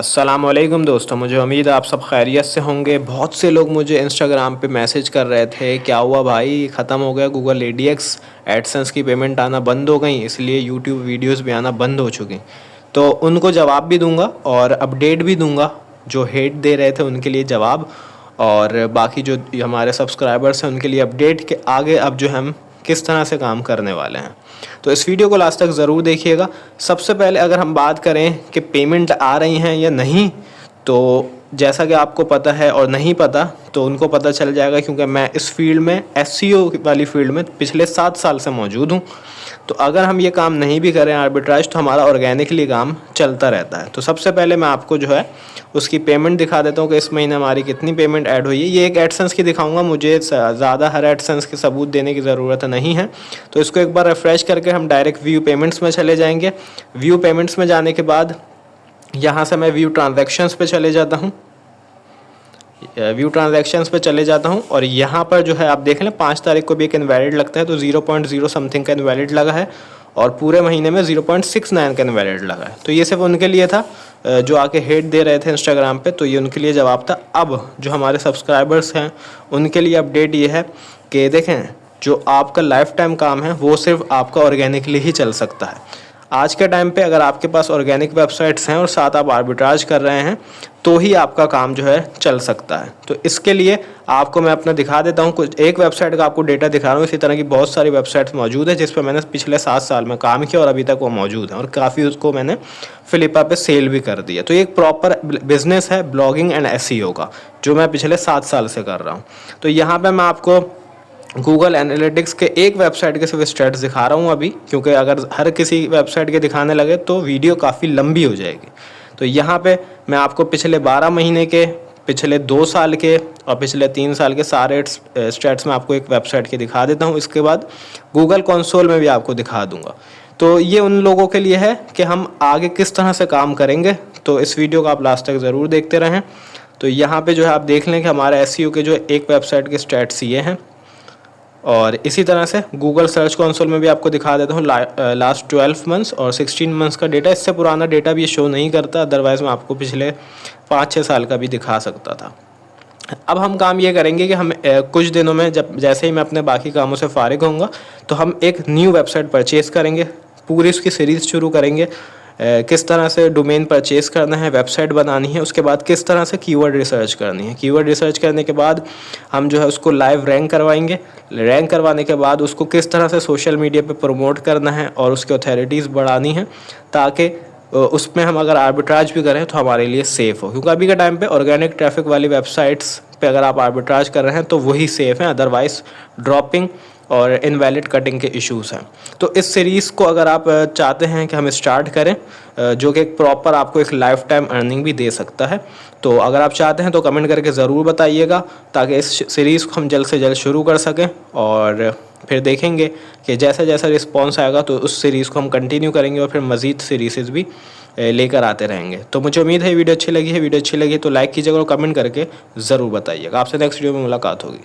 अस्सलामुअलैकुम दोस्तों, मुझे उम्मीद है आप सब खैरियत से होंगे। बहुत से लोग मुझे इंस्टाग्राम पे मैसेज कर रहे थे, क्या हुआ भाई, ख़त्म हो गया गूगल एडीएक्स, एडसेंस की पेमेंट आना बंद हो गई, इसलिए यूट्यूब वीडियोस भी आना बंद हो चुकी। तो उनको जवाब भी दूंगा और अपडेट भी दूंगा। जो हेट दे रहे थे उनके लिए जवाब, और बाकी जो हमारे सब्सक्राइबर्स हैं उनके लिए अपडेट के आगे अब जो हम किस तरह से काम करने वाले हैं। तो इस वीडियो को लास्ट तक ज़रूर देखिएगा। सबसे पहले अगर हम बात करें कि पेमेंट आ रही हैं या नहीं, तो जैसा कि आपको पता है और नहीं पता तो उनको पता चल जाएगा, क्योंकि मैं इस फील्ड में एसईओ वाली फील्ड में पिछले 7 साल से मौजूद हूँ। तो अगर हम ये काम नहीं भी करें आर्बिट्राज, तो हमारा ऑर्गेनिकली काम चलता रहता है। तो सबसे पहले मैं आपको जो है उसकी पेमेंट दिखा देता हूँ कि इस महीने हमारी कितनी पेमेंट ऐड हुई है। ये एक एडसेंस की दिखाऊंगा, मुझे ज़्यादा हर एडसेंस के सबूत देने की ज़रूरत नहीं है। तो इसको एक बार रिफ़्रेश करके हम डायरेक्ट व्यू पेमेंट्स में चले जाएंगे। व्यू पेमेंट्स में जाने के बाद यहाँ से मैं व्यू ट्रांजैक्शंस पे चले जाता हूँ। व्यू ट्रांजैक्शंस पे चले जाता हूँ और यहाँ पर जो है आप देख लें 5 तारीख को भी एक इनवैलिड लगता है, तो 0.0 समथिंग का इनवैलिड लगा है और पूरे महीने में 0.69 का इनवैलिड लगा है। तो ये सिर्फ उनके लिए था जो आके हेट दे रहे थे इंस्टाग्राम पे, तो ये उनके लिए जवाब था। अब जो हमारे सब्सक्राइबर्स हैं उनके लिए अपडेट ये है कि देखें, जो आपका लाइफ टाइम काम है वो सिर्फ आपका ऑर्गेनिकली ही चल सकता है। आज के टाइम पे अगर आपके पास ऑर्गेनिक वेबसाइट्स हैं और साथ आप आर्बिट्राज कर रहे हैं तो ही आपका काम जो है चल सकता है। तो इसके लिए आपको मैं अपना दिखा देता हूँ, कुछ एक वेबसाइट का आपको डेटा दिखा रहा हूँ। इसी तरह की बहुत सारी वेबसाइट्स मौजूद है जिस पर मैंने पिछले 7 साल में काम किया और अभी तक वो मौजूद है और काफ़ी उसको मैंने फ्लिपा पे सेल भी कर दिया। तो ये एक प्रॉपर बिजनेस है ब्लॉगिंग एंड एसईओ का, जो मैं पिछले 7 साल से कर रहा हूँ। तो यहाँ पर मैं आपको गूगल एनालिटिक्स के एक वेबसाइट के सिर्फ स्टेट्स दिखा रहा हूँ अभी, क्योंकि अगर हर किसी वेबसाइट के दिखाने लगे तो वीडियो काफ़ी लंबी हो जाएगी। तो यहाँ पे मैं आपको पिछले 12 महीने के, पिछले 2 साल के और पिछले 3 साल के सारे स्टेट्स में आपको एक वेबसाइट के दिखा देता हूँ। इसके बाद गूगल कंसोल में भी आपको दिखा दूँगा। तो ये उन लोगों के लिए है कि हम आगे किस तरह से काम करेंगे। तो इस वीडियो को आप लास्ट तक ज़रूर देखते रहें। तो यहाँ पर जो है आप देख लें कि हमारे एसईओ के जो एक वेबसाइट के स्टेट्स ये हैं, और इसी तरह से गूगल सर्च कंसोल में भी आपको दिखा देता हूँ लास्ट 12 मंथ्स और 16 मंथ्स का डेटा। इससे पुराना डेटा भी ये शो नहीं करता, अदरवाइज़ मैं आपको पिछले 5-6 साल का भी दिखा सकता था। अब हम काम ये करेंगे कि हम कुछ दिनों में जब जैसे ही मैं अपने बाकी कामों से फारिग होऊंगा तो हम एक न्यू वेबसाइट परचेज़ करेंगे, पूरी उसकी सीरीज़ शुरू करेंगे। किस तरह से डोमेन परचेस करना है, वेबसाइट बनानी है, उसके बाद किस तरह से कीवर्ड रिसर्च करनी है। कीवर्ड रिसर्च करने के बाद हम जो है उसको लाइव रैंक करवाएंगे। रैंक करवाने के बाद उसको किस तरह से सोशल मीडिया पे प्रमोट करना है और उसकी ऑथोरिटीज़ बढ़ानी है, ताकि उसमें हम अगर आर्बिट्राज भी करें तो हमारे लिए सेफ़ हो। क्योंकि अभी के टाइम पे ऑर्गेनिक ट्रैफिक वाली वेबसाइट्स पे अगर आप आर्बिट्राज कर रहे हैं तो वही सेफ़ हैं, अदरवाइज़ ड्रॉपिंग और इनवैलिड कटिंग के इश्यूज़ हैं। तो इस सीरीज़ को अगर आप चाहते हैं कि हम स्टार्ट करें, जो कि एक प्रॉपर आपको एक लाइफ टाइम अर्निंग भी दे सकता है, तो अगर आप चाहते हैं तो कमेंट करके ज़रूर बताइएगा, ताकि इस सीरीज़ को हम जल्द से जल्द शुरू कर सकें। और फिर देखेंगे कि जैसा जैसा रिस्पॉन्स आएगा तो उस सीरीज़ को हम कंटिन्यू करेंगे और फिर मज़ीद सीरीज़ भी लेकर आते रहेंगे। तो मुझे उम्मीद है वीडियो अच्छी लगी है। वीडियो अच्छी लगी तो लाइक कीजिएगा और कमेंट करके ज़रूर बताइएगा। आपसे नेक्स्ट वीडियो में मुलाकात होगी।